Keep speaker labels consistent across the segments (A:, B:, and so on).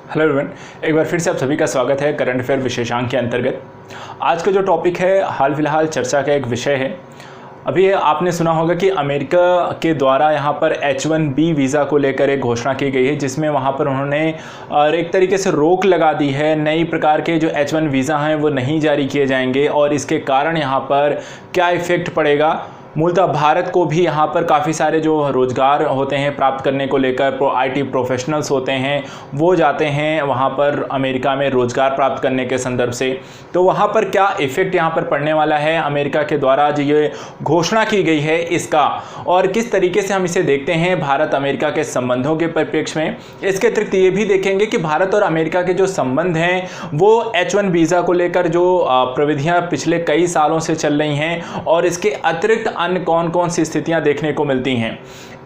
A: Hello everyone, एक बार फिर से आप सभी का स्वागत है करंट अफेयर विशेषांक के अंतर्गत। आज का जो टॉपिक है हाल फिलहाल चर्चा का एक विषय है। अभी आपने सुना होगा कि अमेरिका के द्वारा यहाँ पर H1B वीज़ा को लेकर एक घोषणा की गई है, जिसमें वहाँ पर उन्होंने एक तरीके से रोक लगा दी है। नई प्रकार के जो H1 वीज़ा हैं वो नहीं जारी किए जाएंगे और इसके कारण यहाँ पर क्या इफ़ेक्ट पड़ेगा। मूलतः भारत को भी यहाँ पर काफ़ी सारे जो रोज़गार होते हैं प्राप्त करने को लेकर IT प्रोफेशनल्स होते हैं वो जाते हैं वहाँ पर अमेरिका में रोज़गार प्राप्त करने के संदर्भ से। तो वहाँ पर क्या इफ़ेक्ट यहाँ पर पड़ने वाला है अमेरिका के द्वारा जो ये घोषणा की गई है इसका, और किस तरीके से हम इसे देखते हैं भारत अमेरिका के संबंधों के परिप्रेक्ष्य में। इसके अतिरिक्त ये भी देखेंगे कि भारत और अमेरिका के जो संबंध हैं वो H1 वीज़ा को लेकर जो प्रविधियाँ पिछले कई सालों से चल रही हैं और इसके अतिरिक्त अन्य कौन कौन सी स्थितियां देखने को मिलती हैं।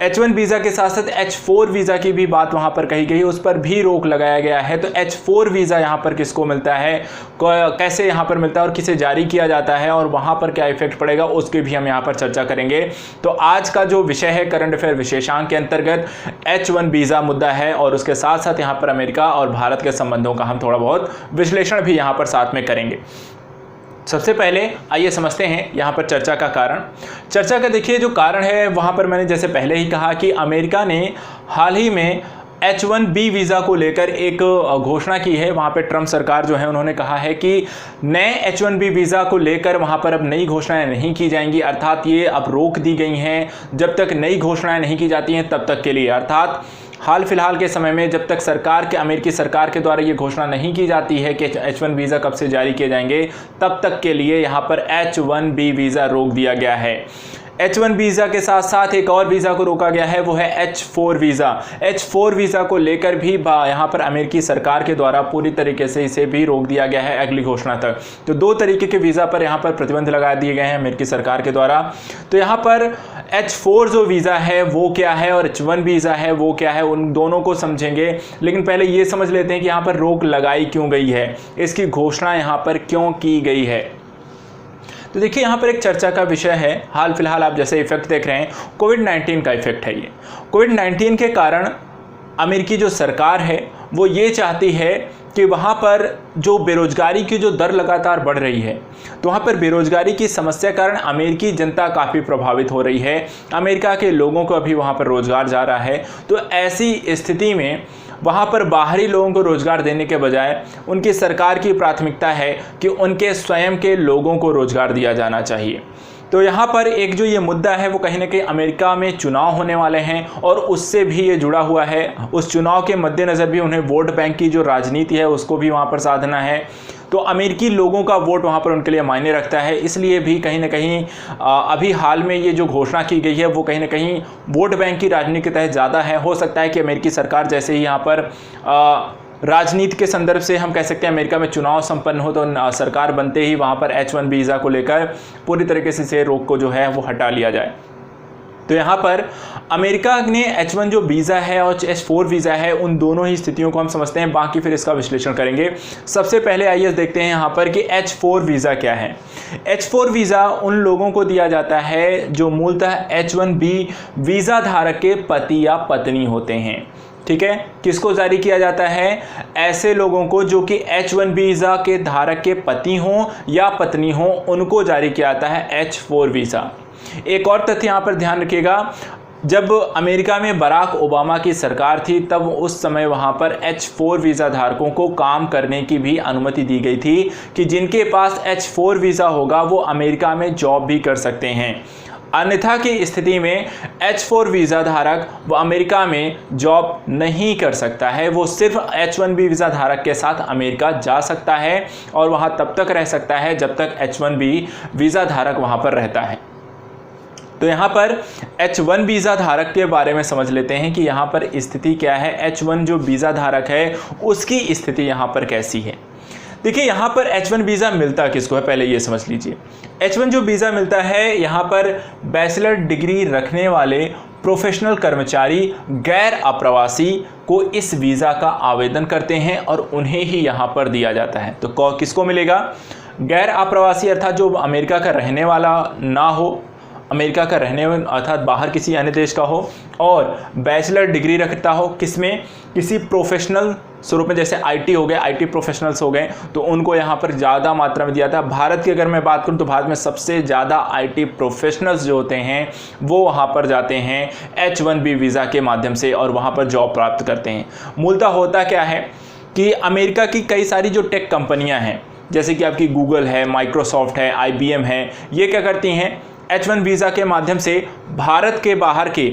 A: H1 वीज़ा के साथ साथ H4 वीज़ा की भी बात वहां पर कही गई, उस पर भी रोक लगाया गया है। तो H4 वीज़ा यहां पर किसको मिलता है, कैसे यहां पर मिलता है और किसे जारी किया जाता है और वहां पर क्या इफेक्ट पड़ेगा, उसकी भी हम यहां पर चर्चा करेंगे। तो आज का जो विषय है करंट अफेयर विशेषांक के अंतर्गत H1 वीज़ा मुद्दा है और उसके साथ साथ यहाँ पर अमेरिका और भारत के संबंधों का हम थोड़ा बहुत विश्लेषण भी यहाँ पर साथ में करेंगे। सबसे पहले आइए समझते हैं यहाँ पर चर्चा का कारण। चर्चा का देखिए जो कारण है वहाँ पर मैंने जैसे पहले ही कहा कि अमेरिका ने हाल ही में H1B वीज़ा को लेकर एक घोषणा की है। वहाँ पे ट्रंप सरकार जो है उन्होंने कहा है कि नए H1B वीज़ा को लेकर वहाँ पर अब नई घोषणाएं नहीं की जाएंगी, अर्थात ये अब रोक दी गई हैं जब तक नई घोषणाएं नहीं की जाती हैं तब तक के लिए। अर्थात हाल फिलहाल के समय में जब तक अमेरिकी सरकार के द्वारा ये घोषणा नहीं की जाती है कि H1 वीज़ा कब से जारी किए जाएंगे, तब तक के लिए यहाँ पर H1B वीज़ा रोक दिया गया है। H1 वीज़ा के साथ साथ एक और वीज़ा को रोका गया है, वो है H4 वीज़ा। H4 वीज़ा को लेकर भी यहाँ पर अमेरिकी सरकार के द्वारा पूरी तरीके से इसे भी रोक दिया गया है अगली घोषणा तक। तो दो तरीके के वीज़ा पर यहाँ पर प्रतिबंध लगा दिए गए हैं अमेरिकी सरकार के द्वारा। तो यहाँ पर H4 जो वीज़ा है वो क्या है और H1 वीज़ा है वो क्या है, उन दोनों को समझेंगे। लेकिन पहले ये समझ लेते हैं कि यहाँ पर रोक लगाई क्यों गई है, इसकी घोषणा यहाँ पर क्यों की गई है। तो देखिए यहाँ पर एक चर्चा का विषय है, हाल फिलहाल आप जैसे इफेक्ट देख रहे हैं कोविड-19 का इफेक्ट है। ये कोविड-19 के कारण अमेरिकी जो सरकार है वो ये चाहती है कि वहाँ पर जो बेरोजगारी की जो दर लगातार बढ़ रही है, तो वहाँ पर बेरोजगारी की समस्या कारण अमेरिकी जनता काफ़ी प्रभावित हो रही है। अमेरिका के लोगों को अभी वहाँ पर रोजगार जा रहा है। तो ऐसी स्थिति में वहाँ पर बाहरी लोगों को रोजगार देने के बजाय उनकी सरकार की प्राथमिकता है कि उनके स्वयं के लोगों को रोजगार दिया जाना चाहिए। तो यहाँ पर एक जो ये मुद्दा है वो कहीं ना कहीं अमेरिका में चुनाव होने वाले हैं और उससे भी ये जुड़ा हुआ है। उस चुनाव के मद्देनज़र भी उन्हें वोट बैंक की जो राजनीति है उसको भी वहाँ पर साधना है। तो अमेरिकी लोगों का वोट वहाँ पर उनके लिए मायने रखता है, इसलिए भी कहीं ना कहीं अभी हाल में ये जो घोषणा की गई है वो कहीं ना कहीं वोट बैंक की राजनीति के तहत ज़्यादा है। हो सकता है कि अमेरिकी सरकार जैसे ही यहाँ पर राजनीति के संदर्भ से हम कह सकते हैं अमेरिका में चुनाव संपन्न हो तो सरकार बनते ही वहाँ पर H1 वीज़ा को लेकर पूरी तरीके से रोक को जो है वो हटा लिया जाए। तो यहाँ पर अमेरिका ने H1 जो वीज़ा है और H4 वीज़ा है उन दोनों ही स्थितियों को हम समझते हैं, बाकी फिर इसका विश्लेषण करेंगे। सबसे पहले आइए देखते हैं यहाँ पर कि H4 वीज़ा क्या है। H4 वीज़ा उन लोगों को दिया जाता है जो मूलतः H1B वीज़ा धारक के पति या पत्नी होते हैं। ठीक है, किसको जारी किया जाता है? ऐसे लोगों को जो कि H1 वीज़ा के धारक के पति हों या पत्नी हों, उनको जारी किया जाता है H4 वीज़ा। एक और तथ्य यहाँ पर ध्यान रखिएगा, जब अमेरिका में बराक ओबामा की सरकार थी तब उस समय वहाँ पर H4 वीज़ा धारकों को काम करने की भी अनुमति दी गई थी कि जिनके पास H4 वीज़ा होगा वो अमेरिका में जॉब भी कर सकते हैं। अन्यथा की स्थिति में H4 वीज़ा धारक वो अमेरिका में जॉब नहीं कर सकता है, वो सिर्फ H1B वीज़ा धारक के साथ अमेरिका जा सकता है और वहाँ तब तक रह सकता है जब तक H1B वीज़ा धारक वहाँ पर रहता है। तो यहाँ पर H1 वीज़ा धारक के बारे में समझ लेते हैं कि यहाँ पर स्थिति क्या है, H1 जो वीज़ा धारक है उसकी स्थिति यहाँ पर कैसी है। देखिए यहाँ पर H1 वीज़ा मिलता किसको है, पहले ये समझ लीजिए। H1 जो वीज़ा मिलता है यहाँ पर बैचलर डिग्री रखने वाले प्रोफेशनल कर्मचारी गैर अप्रवासी को इस वीज़ा का आवेदन करते हैं और उन्हें ही यहाँ पर दिया जाता है। तो किसको मिलेगा? गैर अप्रवासी अर्थात जो अमेरिका का रहने वाला ना हो, अमेरिका का रहने अर्थात बाहर किसी अन्य देश का हो और बैचलर डिग्री रखता हो किसमें, किसी प्रोफेशनल स्वरूप में, जैसे आईटी हो गए, आईटी प्रोफेशनल्स हो गए, तो उनको यहाँ पर ज़्यादा मात्रा में दिया था। भारत की अगर मैं बात करूँ तो भारत में सबसे ज़्यादा आईटी प्रोफेशनल्स जो होते हैं वो वहाँ पर जाते हैं H1B वीज़ा के माध्यम से और वहाँ पर जॉब प्राप्त करते हैं। मूलतः होता क्या है कि अमेरिका की कई सारी जो टेक कंपनियाँ हैं, जैसे कि आपकी गूगल है, माइक्रोसॉफ्ट है, IBM है, ये क्या करती हैं, H1 वीज़ा के माध्यम से भारत के बाहर के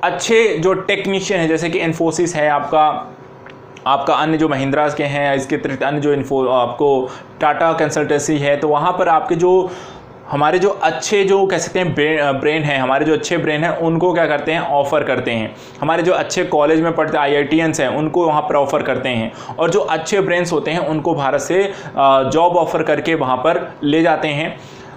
A: अच्छे जो टेक्नीशियन हैं, जैसे कि इन्फोसिस है आपका अन्य जो महिंद्रास के हैं, इसके अतिरिक्त अन्य जो आपको टाटा कंसल्टेंसी है, तो वहाँ पर आपके जो हमारे जो अच्छे जो कह सकते हैं ब्रेन हैं, हमारे जो अच्छे ब्रेन हैं उनको क्या करते हैं, ऑफ़र करते हैं। हमारे जो अच्छे कॉलेज में पढ़ते IITians हैं उनको वहाँ पर ऑफ़र करते हैं, और जो अच्छे ब्रेन्स होते हैं उनको भारत से जॉब ऑफ़र करके वहाँ पर ले जाते हैं।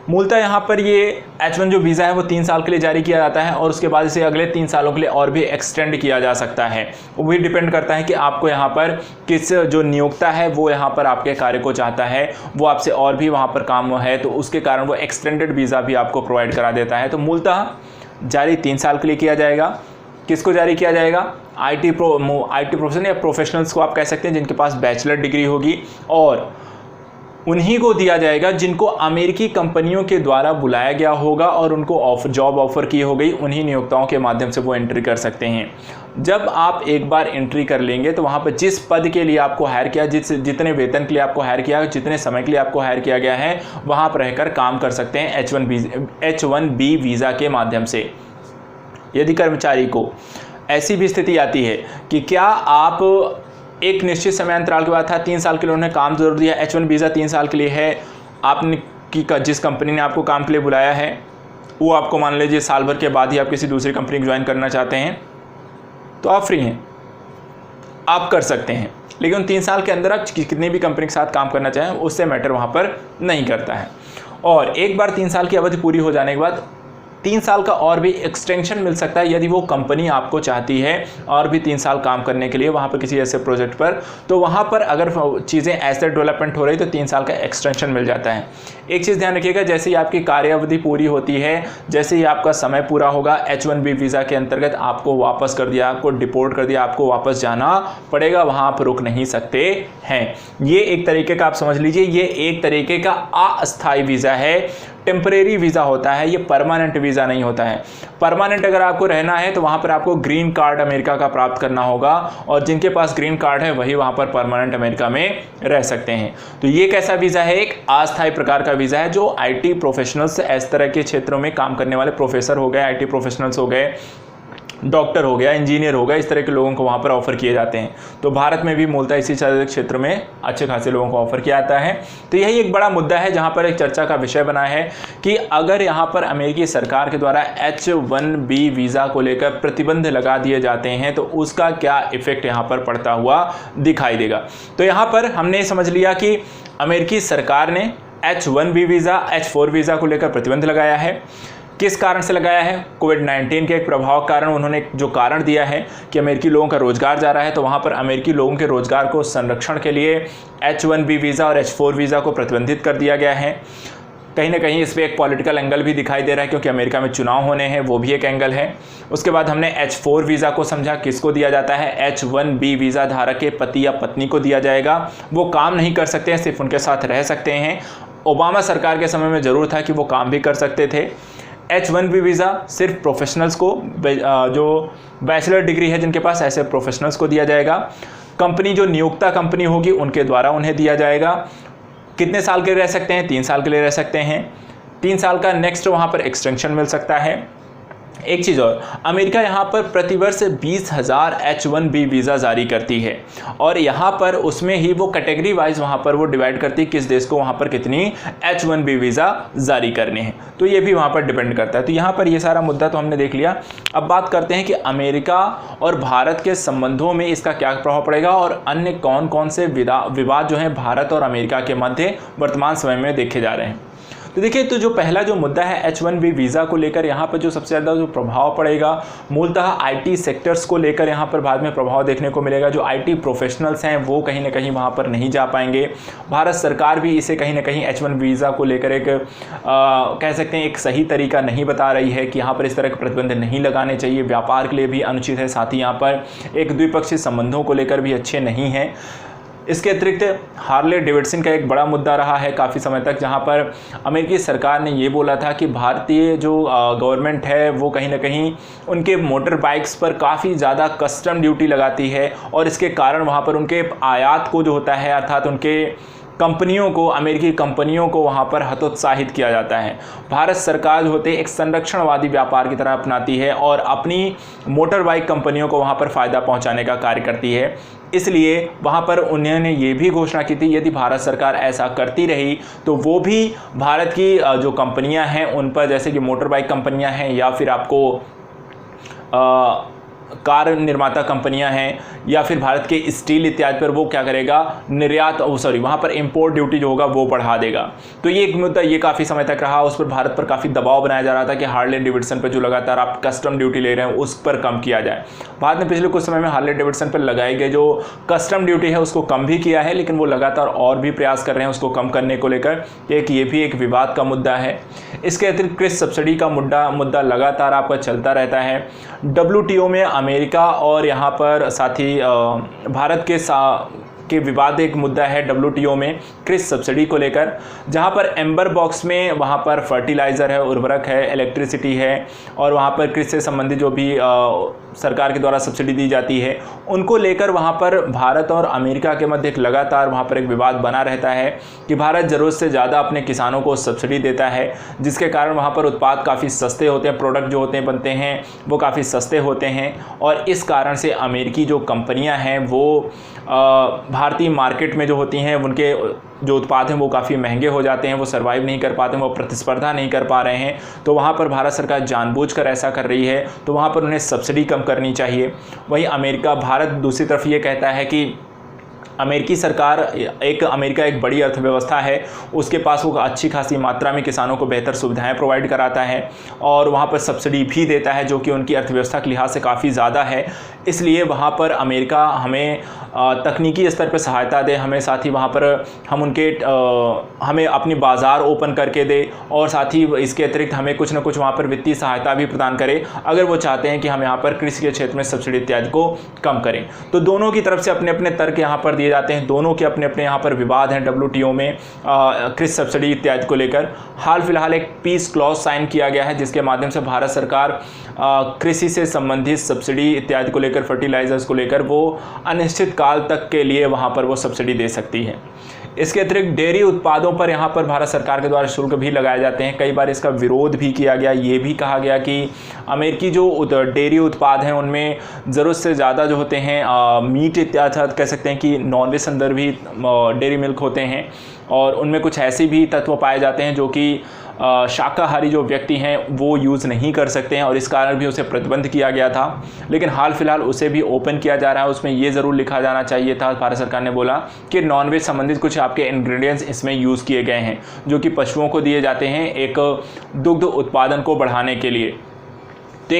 A: मूलतः यहाँ पर ये H1 जो वीज़ा है वो 3 साल के लिए जारी किया जाता है और उसके बाद इसे अगले 3 सालों के लिए और भी एक्सटेंड किया जा सकता है। वो भी डिपेंड करता है कि आपको यहाँ पर किस जो नियोक्ता है वो यहाँ पर आपके कार्य को चाहता है, वो आपसे और भी वहाँ पर काम है तो उसके कारण वो एक्सटेंडेड वीज़ा भी आपको प्रोवाइड करा देता है। तो मूलतः जारी 3 साल के लिए किया जाएगा। किसको जारी किया जाएगा, IT प्रोफेशनल या प्रोफेशनल्स को आप कह सकते हैं जिनके पास बैचलर डिग्री होगी, और उन्हीं को दिया जाएगा जिनको अमेरिकी कंपनियों के द्वारा बुलाया गया होगा और उनको जॉब ऑफ़र की हो गई। उन्हीं नियोक्ताओं के माध्यम से वो एंट्री कर सकते हैं। जब आप एक बार एंट्री कर लेंगे तो वहाँ पर जिस पद के लिए आपको हायर किया, जितने वेतन के लिए आपको हायर किया, जितने समय के लिए आपको हायर किया गया है, वहाँ पर रहकर काम कर सकते हैं H1B वीज़ा के माध्यम से। यदि कर्मचारी को ऐसी भी स्थिति आती है कि क्या आप एक निश्चित समय अंतराल के बाद था, 3 साल के लिए उन्होंने काम जरूर दिया, H1 वीज़ा 3 साल के लिए है, आपने जिस कंपनी ने आपको काम के लिए बुलाया है वो आपको मान लीजिए साल भर के बाद ही आप किसी दूसरी कंपनी को ज्वाइन करना चाहते हैं, तो आप फ्री हैं, आप कर सकते हैं। लेकिन 3 साल के अंदर आप कितनी भी कंपनी के साथ काम करना चाहें उससे मैटर वहाँ पर नहीं करता है। और एक बार 3 साल की अवधि पूरी हो जाने के बाद 3 साल का और भी एक्सटेंशन मिल सकता है यदि वो कंपनी आपको चाहती है और भी 3 साल काम करने के लिए वहाँ पर किसी ऐसे प्रोजेक्ट पर, तो वहाँ पर अगर चीज़ें ऐसे डेवलपमेंट हो रही तो 3 साल का एक्सटेंशन मिल जाता है। एक चीज़ ध्यान रखिएगा, जैसे ही आपकी कार्यावधि पूरी होती है, जैसे ही आपका समय पूरा होगा, H1B वीज़ा के अंतर्गत आपको वापस कर दिया, आपको डिपोर्ट कर दिया, आपको वापस जाना पड़ेगा, वहाँ आप रुक नहीं सकते हैं। ये एक तरीके का आप समझ लीजिए, ये एक तरीके का अस्थायी वीज़ा है, टेम्परेरी वीज़ा होता है, ये परमानेंट वीज़ा नहीं होता है। परमानेंट अगर आपको रहना है तो वहाँ पर आपको ग्रीन कार्ड अमेरिका का प्राप्त करना होगा, और जिनके पास ग्रीन कार्ड है वही वहाँ पर परमानेंट अमेरिका में रह सकते हैं। तो ये कैसा वीज़ा है, एक अस्थायी प्रकार का वीज़ा है जो IT प्रोफेशनल्स, इस तरह के क्षेत्रों में काम करने वाले प्रोफेसर हो गए, IT प्रोफेशनल्स हो गए, डॉक्टर हो गया, इंजीनियर हो गया, इस तरह के लोगों को वहाँ पर ऑफ़र किए जाते हैं। तो भारत में भी मूलतः इसी क्षेत्र में अच्छे खासे लोगों को ऑफ़र किया जाता है। तो यही एक बड़ा मुद्दा है जहाँ पर एक चर्चा का विषय बना है कि अगर यहाँ पर अमेरिकी सरकार के द्वारा H1B वीज़ा को लेकर प्रतिबंध लगा दिए जाते हैं तो उसका क्या इफ़ेक्ट यहाँ पर पड़ता हुआ दिखाई देगा। तो यहाँ पर हमने समझ लिया कि अमेरिकी सरकार ने H1B वीज़ा, H4 वीज़ा को लेकर प्रतिबंध लगाया है। किस कारण से लगाया है, कोविड-19 के एक प्रभाव के कारण उन्होंने जो कारण दिया है कि अमेरिकी लोगों का रोज़गार जा रहा है, तो वहाँ पर अमेरिकी लोगों के रोज़गार को संरक्षण के लिए H1B वीज़ा और H4 वीज़ा को प्रतिबंधित कर दिया गया है। कहीं ना कहीं इस पर एक पॉलिटिकल एंगल भी दिखाई दे रहा है क्योंकि अमेरिका में चुनाव होने हैं, वो भी एक एंगल है। उसके बाद हमने H4 वीज़ा को समझा, किसको दिया जाता है, H1B वीज़ा धारक के पति या पत्नी को दिया जाएगा। वो काम नहीं कर सकते हैं, सिर्फ उनके साथ रह सकते हैं। ओबामा सरकार के समय में ज़रूर था कि वो काम भी कर सकते थे। H1B वीज़ा सिर्फ प्रोफेशनल्स को, जो बैचलर डिग्री है जिनके पास, ऐसे प्रोफेशनल्स को दिया जाएगा। कंपनी जो नियोक्ता कंपनी होगी उनके द्वारा उन्हें दिया जाएगा। कितने साल के लिए रह सकते हैं, 3 साल के लिए रह सकते हैं। 3 साल का नेक्स्ट वहाँ पर एक्सटेंशन मिल सकता है। एक चीज़ और, अमेरिका यहाँ पर प्रतिवर्ष 20,000 H1B वीज़ा जारी करती है और यहाँ पर उसमें ही वो कैटेगरी वाइज वहाँ पर वो डिवाइड करती है किस देश को वहाँ पर कितनी H1B वीज़ा जारी करने हैं, तो ये भी वहाँ पर डिपेंड करता है। तो यहाँ पर ये सारा मुद्दा तो हमने देख लिया। अब बात करते हैं कि अमेरिका और भारत के संबंधों में इसका क्या प्रभाव पड़ेगा और अन्य कौन कौन से विवाद जो हैं भारत और अमेरिका के मध्य वर्तमान समय में देखे जा रहे हैं। तो देखिए, तो जो पहला जो मुद्दा है H1B वीज़ा को लेकर, यहाँ पर जो सबसे ज़्यादा जो प्रभाव पड़ेगा मूलतः IT सेक्टर्स को लेकर यहाँ पर बाद में प्रभाव देखने को मिलेगा। जो IT प्रोफेशनल्स हैं वो कहीं ना कहीं वहाँ पर नहीं जा पाएंगे। भारत सरकार भी इसे कहीं ना कहीं H1 वीज़ा को लेकर एक कह सकते हैं एक सही तरीका नहीं बता रही है कि यहाँ पर इस तरह के प्रतिबंध नहीं लगाने चाहिए, व्यापार के लिए भी अनुचित है, साथ ही यहाँ पर एक द्विपक्षीय संबंधों को लेकर भी अच्छे नहीं हैं। इसके अतिरिक्त हार्ले डेविडसन का एक बड़ा मुद्दा रहा है काफ़ी समय तक, जहां पर अमेरिकी सरकार ने ये बोला था कि भारतीय जो गवर्नमेंट है वो कहीं ना कहीं उनके मोटर बाइक्स पर काफ़ी ज़्यादा कस्टम ड्यूटी लगाती है और इसके कारण वहां पर उनके आयात को जो होता है अर्थात उनके कंपनियों को, अमेरिकी कंपनियों को वहाँ पर हतोत्साहित किया जाता है। भारत सरकार जो होते हैं एक संरक्षणवादी व्यापार की तरह अपनाती है और अपनी मोटर बाइक कंपनियों को वहाँ पर फ़ायदा पहुँचाने का कार्य करती है। इसलिए वहाँ पर उन्होंने ये भी घोषणा की थी यदि भारत सरकार ऐसा करती रही तो वो भी भारत की जो कंपनियाँ हैं उन पर, जैसे कि मोटर बाइक कंपनियाँ हैं या फिर आपको कार निर्माता कंपनियां हैं या फिर भारत के स्टील इत्यादि पर वो क्या करेगा, निर्यात वहाँ पर इंपोर्ट ड्यूटी जो होगा वो बढ़ा देगा। तो ये एक मुद्दा ये काफ़ी समय तक रहा, उस पर भारत पर काफ़ी दबाव बनाया जा रहा था कि हार्ले डेविडसन पर जो लगातार आप कस्टम ड्यूटी ले रहे हैं उस पर कम किया जाए। भारत ने पिछले कुछ समय में हार्ले डेविडसन पर लगाई गई जो कस्टम ड्यूटी है उसको कम भी किया है, लेकिन वो लगातार और भी प्रयास कर रहे हैं उसको कम करने को लेकर। ये भी एक विवाद का मुद्दा है। इसके अतिरिक्त कृषि सब्सिडी का मुद्दा लगातार आपका चलता रहता है। WTO में अमेरिका और यहाँ पर साथ ही भारत के विवाद एक मुद्दा है WTO में कृषि सब्सिडी को लेकर, जहाँ पर एम्बर बॉक्स में वहाँ पर फर्टिलाइज़र है, उर्वरक है, इलेक्ट्रिसिटी है और वहाँ पर कृषि से संबंधित जो भी सरकार के द्वारा सब्सिडी दी जाती है उनको लेकर वहाँ पर भारत और अमेरिका के मध्य एक लगातार वहाँ पर एक विवाद बना रहता है कि भारत ज़रूरत से ज़्यादा अपने किसानों को सब्सिडी देता है, जिसके कारण वहाँ पर उत्पाद काफ़ी सस्ते होते हैं, प्रोडक्ट जो होते हैं बनते हैं वो काफ़ी सस्ते होते हैं और इस कारण से अमेरिकी जो कंपनियाँ हैं वो भारतीय मार्केट में जो होती हैं उनके जो उत्पाद हैं वो काफ़ी महंगे हो जाते हैं, वो सर्वाइव नहीं कर पाते हैं, वो प्रतिस्पर्धा नहीं कर पा रहे हैं। तो वहाँ पर भारत सरकार जानबूझकर ऐसा कर रही है, तो वहाँ पर उन्हें सब्सिडी कम करनी चाहिए। वहीं भारत दूसरी तरफ ये कहता है कि अमेरिका एक बड़ी अर्थव्यवस्था है, उसके पास वो अच्छी खासी मात्रा में किसानों को बेहतर सुविधाएं प्रोवाइड कराता है और वहाँ पर सब्सिडी भी देता है जो कि उनकी अर्थव्यवस्था के लिहाज से काफ़ी ज़्यादा है। इसलिए वहाँ पर अमेरिका हमें तकनीकी स्तर पर सहायता दे, हमें साथ ही वहाँ पर हमें अपनी बाज़ार ओपन करके दे और साथ ही इसके अतिरिक्त हमें कुछ ना कुछ वहाँ पर वित्तीय सहायता भी प्रदान करे अगर वो चाहते हैं कि हम यहाँ पर कृषि के क्षेत्र में सब्सिडी इत्यादि को कम करें। तो दोनों की तरफ से अपने अपने तर्क यहाँ पर दिए जाते हैं, दोनों के अपने अपने यहाँ पर विवाद हैं WTO में कृषि सब्सिडी इत्यादि को लेकर। हाल फिलहाल एक पीस क्लॉज साइन किया गया है जिसके माध्यम से भारत सरकार कृषि से संबंधित सब्सिडी इत्यादि को लेकर, फर्टिलाइजर्स को लेकर वो अनिश्चित काल तक के लिए वहाँ पर वो सब्सिडी दे सकती है। इसके अतिरिक्त डेयरी उत्पादों पर यहाँ पर भारत सरकार के द्वारा शुल्क भी लगाए जाते हैं। कई बार इसका विरोध भी किया गया, ये भी कहा गया कि अमेरिकी जो डेयरी उत्पाद हैं उनमें ज़रूरत से ज़्यादा जो होते हैं मीट इत्यादि कह सकते हैं कि नॉनवेज संदर्भी डेयरी मिल्क होते हैं और उनमें कुछ ऐसे भी तत्व पाए जाते हैं जो कि शाकाहारी जो व्यक्ति हैं वो यूज़ नहीं कर सकते हैं और इस कारण भी उसे प्रतिबंध किया गया था। लेकिन हाल फिलहाल उसे भी ओपन किया जा रहा है। उसमें ये ज़रूर लिखा जाना चाहिए था, भारत सरकार ने बोला कि नॉनवेज संबंधित कुछ आपके इंग्रेडिएंट्स इसमें यूज़ किए गए हैं जो कि पशुओं को दिए जाते हैं एक दुग्ध उत्पादन को बढ़ाने के लिए। तो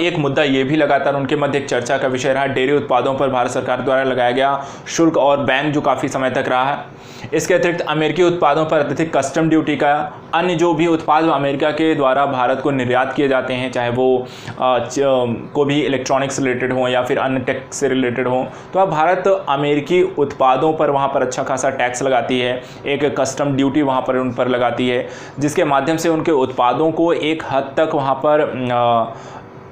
A: एक मुद्दा ये भी लगातार उनके मध्य एक चर्चा का विषय रहा, डेयरी उत्पादों पर भारत सरकार द्वारा लगाया गया शुल्क और बैन जो काफ़ी समय तक रहा है। इसके अतिरिक्त अमेरिकी उत्पादों पर अत्यधिक कस्टम ड्यूटी का, अन्य जो भी उत्पाद अमेरिका के द्वारा भारत को निर्यात किए जाते हैं, चाहे वो को भी इलेक्ट्रॉनिक्स से रिलेटेड हों या फिर अन्य टेक से रिलेटेड हों, तो अब भारत अमेरिकी उत्पादों पर वहाँ पर अच्छा खासा टैक्स लगाती है, एक कस्टम ड्यूटी वहाँ पर उन पर लगाती है, जिसके माध्यम से उनके उत्पादों को एक हद तक वहाँ पर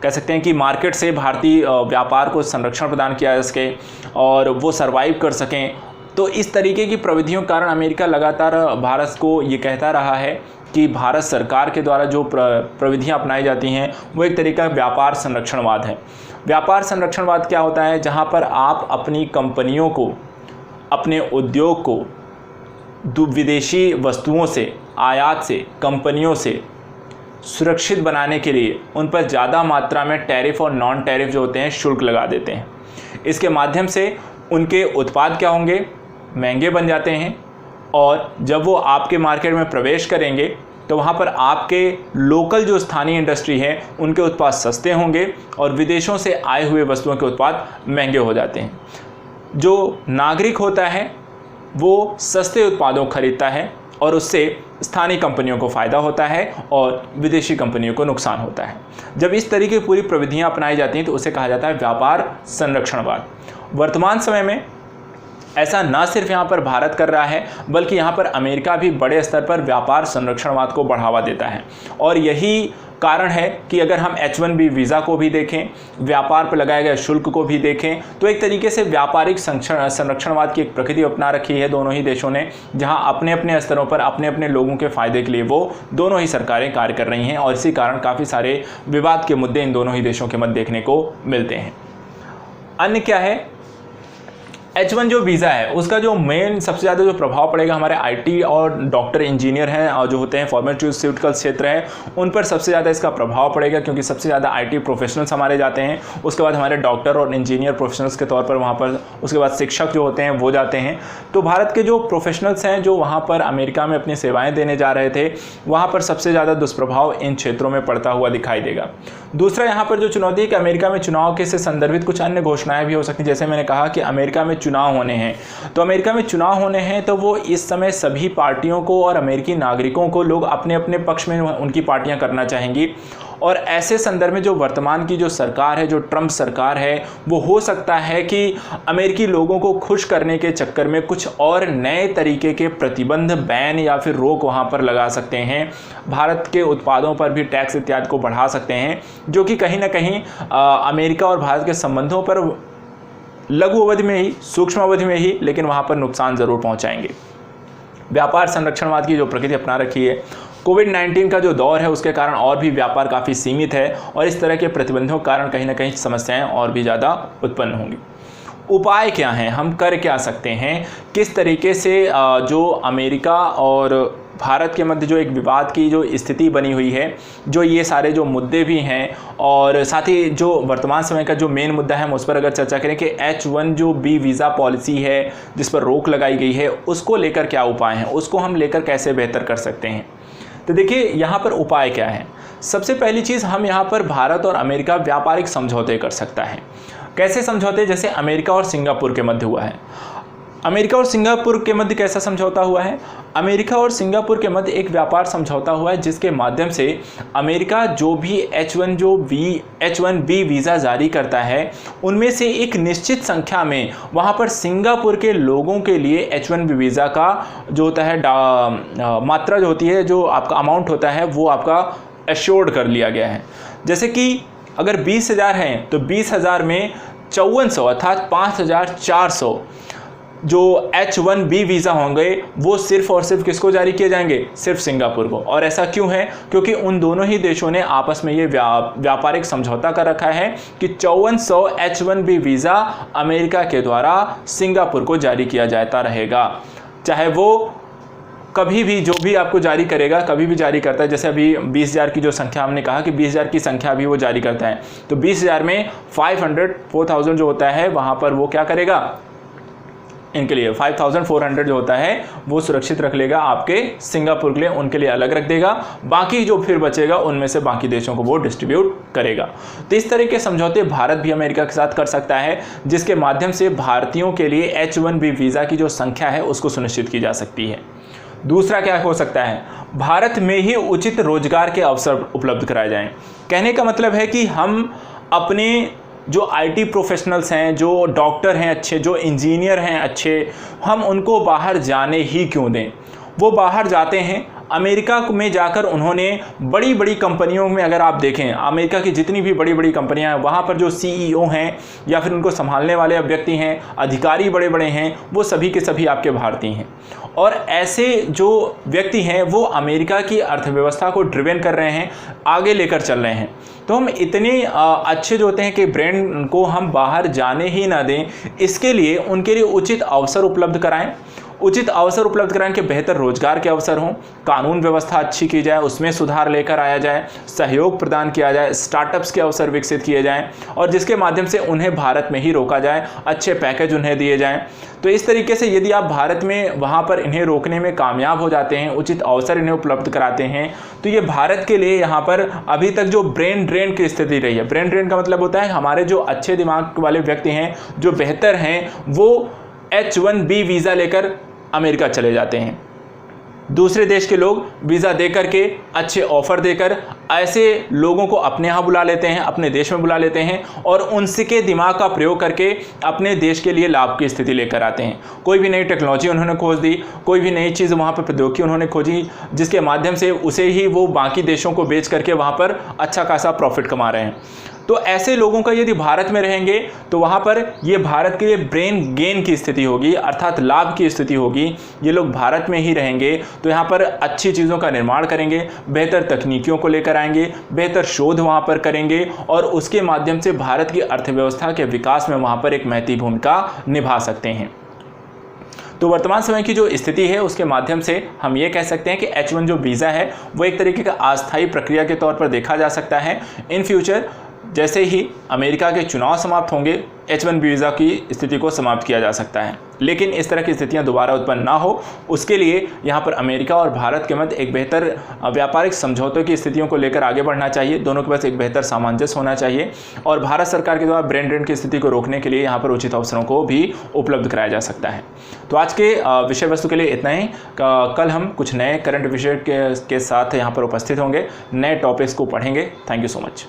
A: कह सकते हैं कि मार्केट से भारतीय व्यापार को संरक्षण प्रदान किया जा सके और वो सर्वाइव कर सकें। तो इस तरीके की प्रविधियों के कारण अमेरिका लगातार भारत को ये कहता रहा है कि भारत सरकार के द्वारा जो प्रविधियां अपनाई जाती हैं वो एक तरीका व्यापार संरक्षणवाद है। व्यापार संरक्षणवाद क्या होता है? जहां पर आप अपनी कंपनियों को, अपने उद्योग को विदेशी वस्तुओं से, आयात से, कंपनियों से सुरक्षित बनाने के लिए उन पर ज़्यादा मात्रा में टैरिफ और नॉन टैरिफ जो होते हैं शुल्क लगा देते हैं। इसके माध्यम से उनके उत्पाद क्या होंगे? महंगे बन जाते हैं और जब वो आपके मार्केट में प्रवेश करेंगे तो वहाँ पर आपके लोकल जो स्थानीय इंडस्ट्री है उनके उत्पाद सस्ते होंगे और विदेशों से आए हुए वस्तुओं के उत्पाद महंगे हो जाते हैं। जो नागरिक होता है वो सस्ते उत्पादों को खरीदता है और उससे स्थानीय कंपनियों को फ़ायदा होता है और विदेशी कंपनियों को नुकसान होता है। जब इस तरीके की पूरी प्रविधियाँ अपनाई जाती हैं तो उसे कहा जाता है व्यापार संरक्षणवाद। वर्तमान समय में ऐसा ना सिर्फ यहाँ पर भारत कर रहा है बल्कि यहाँ पर अमेरिका भी बड़े स्तर पर व्यापार संरक्षणवाद को बढ़ावा देता है। और यही कारण है कि अगर हम H1B वीज़ा को भी देखें, व्यापार पर लगाए गए शुल्क को भी देखें, तो एक तरीके से व्यापारिक संरक्षणवाद की एक प्रकृति अपना रखी है दोनों ही देशों ने, जहां अपने अपने स्तरों पर अपने अपने लोगों के फ़ायदे के लिए वो दोनों ही सरकारें कार्य कर रही हैं और इसी कारण काफ़ी सारे विवाद के मुद्दे इन दोनों ही देशों के मध्य देखने को मिलते हैं। अन्य क्या है, H1 जो वीज़ा है उसका जो मेन सबसे ज़्यादा जो प्रभाव पड़ेगा हमारे IT और डॉक्टर इंजीनियर हैं और जो होते हैं फार्मास्यूटिकल क्षेत्र है उन पर सबसे ज़्यादा इसका प्रभाव पड़ेगा, क्योंकि सबसे ज़्यादा IT प्रोफेशनल्स हमारे जाते हैं। उसके बाद हमारे डॉक्टर और इंजीनियर प्रोफेशनल्स के तौर पर वहाँ पर, उसके बाद शिक्षक जो होते हैं वो जाते हैं। तो भारत के जो प्रोफेशनल्स हैं जो वहाँ पर अमेरिका में अपनी सेवाएँ देने जा रहे थे, वहाँ पर सबसे ज़्यादा दुष्प्रभाव इन क्षेत्रों में पड़ता हुआ दिखाई देगा। दूसरा यहाँ पर जो चुनौती है कि अमेरिका में चुनाव के से संदर्भित कुछ अन्य घोषणाएँ भी हो सकती हैं। जैसे मैंने कहा कि अमेरिका में चुनाव होने हैं, तो अमेरिका में चुनाव होने हैं तो वो इस समय सभी पार्टियों को और अमेरिकी नागरिकों को लोग अपने अपने पक्ष में उनकी पार्टियां करना चाहेंगी। और ऐसे संदर्भ में जो वर्तमान की जो सरकार है, जो ट्रंप सरकार है, वो हो सकता है कि अमेरिकी लोगों को खुश करने के चक्कर में कुछ और नए तरीके के प्रतिबंध, बैन या फिर रोक वहाँ पर लगा सकते हैं। भारत के उत्पादों पर भी टैक्स इत्यादि को बढ़ा सकते हैं, जो कि कहीं ना कहीं अमेरिका और भारत के संबंधों पर लघु अवधि में ही, सूक्ष्म अवधि में ही, लेकिन वहाँ पर नुकसान ज़रूर पहुँचाएंगे। व्यापार संरक्षणवाद की जो प्रकृति अपना रखी है, कोविड-19 का जो दौर है उसके कारण और भी व्यापार काफ़ी सीमित है और इस तरह के प्रतिबंधों के कारण कहीं ना कहीं समस्याएं और भी ज़्यादा उत्पन्न होंगी। उपाय क्या हैं, हम कर क्या सकते हैं, किस तरीके से जो अमेरिका और भारत के मध्य जो एक विवाद की जो स्थिति बनी हुई है, जो ये सारे जो मुद्दे भी हैं और साथ ही जो वर्तमान समय का जो मेन मुद्दा है हम उस पर अगर चर्चा करें कि H1 जो B वीज़ा पॉलिसी है जिस पर रोक लगाई गई है, उसको लेकर क्या उपाय हैं, उसको हम लेकर कैसे बेहतर कर सकते हैं। तो देखिए यहाँ पर उपाय क्या है। सबसे पहली चीज़, हम यहाँ पर भारत और अमेरिका व्यापारिक समझौते कर सकता है। कैसे समझौते, जैसे अमेरिका और सिंगापुर के मध्य हुआ है। अमेरिका और सिंगापुर के मध्य कैसा समझौता हुआ है, अमेरिका और सिंगापुर के मध्य एक व्यापार समझौता हुआ है जिसके माध्यम से अमेरिका जो भी H1B वीज़ा जारी करता है उनमें से एक निश्चित संख्या में वहाँ पर सिंगापुर के लोगों के लिए H1B वीज़ा का जो होता है मात्रा जो होती है, जो आपका अमाउंट होता है, वो आपका एश्योर्ड कर लिया गया है। जैसे कि अगर 20,000 हैं तो 20,000 में 5400 अर्थात 5,400 जो H1B वीज़ा होंगे वो सिर्फ और सिर्फ किसको जारी किए जाएंगे, सिर्फ सिंगापुर को। और ऐसा क्यों है, क्योंकि उन दोनों ही देशों ने आपस में ये व्यापारिक समझौता कर रखा है कि 5400 H1B वीज़ा अमेरिका के द्वारा सिंगापुर को जारी किया जाता रहेगा, चाहे वो कभी भी जो भी आपको जारी करेगा कभी भी जारी करता है। जैसे अभी 20,000 की जो संख्या हमने कहा कि 20,000 की संख्या भी वो जारी करता है, तो 20,000 में 4,000 जो होता है वहाँ पर वो क्या करेगा, इनके लिए 5,400 जो होता है वो सुरक्षित रख लेगा आपके सिंगापुर के लिए, उनके लिए अलग रख देगा, बाकी जो फिर बचेगा उनमें से बाकी देशों को वो डिस्ट्रीब्यूट करेगा। तो इस तरह के समझौते भारत भी अमेरिका के साथ कर सकता है, जिसके माध्यम से भारतीयों के लिए H1B वीज़ा की जो संख्या है उसको सुनिश्चित की जा सकती है। दूसरा क्या हो सकता है, भारत में ही उचित रोजगार के अवसर उपलब्ध कराए जाएं। कहने का मतलब है कि हम अपने जो IT प्रोफेशनल्स हैं, जो डॉक्टर हैं अच्छे, जो इंजीनियर हैं अच्छे, हम उनको बाहर जाने ही क्यों दें। वो बाहर जाते हैं, अमेरिका में जाकर उन्होंने बड़ी बड़ी कंपनियों में, अगर आप देखें अमेरिका की जितनी भी बड़ी बड़ी कंपनियां हैं वहाँ पर जो CEO हैं या फिर उनको संभालने वाले व्यक्ति हैं, अधिकारी बड़े बड़े हैं, वो सभी के सभी आपके भारतीय हैं। और ऐसे जो व्यक्ति हैं वो अमेरिका की अर्थव्यवस्था को ड्रिवन कर रहे हैं, आगे लेकर चल रहे हैं। तो हम इतने अच्छे जो होते हैं कि ब्रांड को हम बाहर जाने ही ना दें, इसके लिए उनके लिए उचित अवसर उपलब्ध कराएं, उचित अवसर उपलब्ध कराएं कि बेहतर रोजगार के अवसर हों, कानून व्यवस्था अच्छी की जाए, उसमें सुधार लेकर आया जाए, सहयोग प्रदान किया जाए, स्टार्टअप्स के अवसर विकसित किए जाएं और जिसके माध्यम से उन्हें भारत में ही रोका जाए, अच्छे पैकेज उन्हें दिए जाएं। तो इस तरीके से यदि आप भारत में वहाँ पर इन्हें रोकने में कामयाब हो जाते हैं, उचित अवसर इन्हें उपलब्ध कराते हैं, तो ये भारत के लिए यहाँ पर अभी तक जो ब्रेन ड्रेन की स्थिति रही है, ब्रेन ड्रेन का मतलब होता है हमारे जो अच्छे दिमाग वाले व्यक्ति हैं, जो बेहतर हैं, वो H1B वीज़ा लेकर अमेरिका चले जाते हैं। दूसरे देश के लोग वीज़ा दे करके, अच्छे ऑफ़र देकर ऐसे लोगों को अपने यहाँ बुला लेते हैं, अपने देश में बुला लेते हैं और उनके दिमाग का प्रयोग करके अपने देश के लिए लाभ की स्थिति लेकर आते हैं। कोई भी नई टेक्नोलॉजी उन्होंने खोज दी, कोई भी नई चीज़ वहाँ पर प्रौद्योगिकी उन्होंने खोजी, जिसके माध्यम से उसे ही वो बाकी देशों को बेच करके वहाँ पर अच्छा खासा प्रॉफिट कमा रहे हैं। तो ऐसे लोगों का यदि भारत में रहेंगे तो वहाँ पर ये भारत के लिए ब्रेन गेन की स्थिति होगी, अर्थात लाभ की स्थिति होगी। ये लोग भारत में ही रहेंगे तो यहाँ पर अच्छी चीज़ों का निर्माण करेंगे, बेहतर तकनीकियों को लेकर आएंगे, बेहतर शोध वहाँ पर करेंगे और उसके माध्यम से भारत की अर्थव्यवस्था के विकास में वहाँ पर एक महत्वपूर्ण भूमिका निभा सकते हैं। तो वर्तमान समय की जो स्थिति है उसके माध्यम से हम ये कह सकते हैं कि H1 जो वीज़ा है वो एक तरीके का अस्थायी प्रक्रिया के तौर पर देखा जा सकता है। इन फ्यूचर जैसे ही अमेरिका के चुनाव समाप्त होंगे, H1 वीज़ा की स्थिति को समाप्त किया जा सकता है। लेकिन इस तरह की स्थितियां दोबारा उत्पन्न ना हो, उसके लिए यहाँ पर अमेरिका और भारत के मध्य एक बेहतर व्यापारिक समझौतों की स्थितियों को लेकर आगे बढ़ना चाहिए। दोनों के पास एक बेहतर सामंजस्य होना चाहिए और भारत सरकार के द्वारा ब्रेन ड्रेन की स्थिति को रोकने के लिए यहाँ पर उचित अवसरों को भी उपलब्ध कराया जा सकता है। तो आज के विषय वस्तु के लिए इतना ही। कल हम कुछ नए करंट विषय के साथ यहाँ पर उपस्थित होंगे, नए टॉपिक्स को पढ़ेंगे। Thank you so much.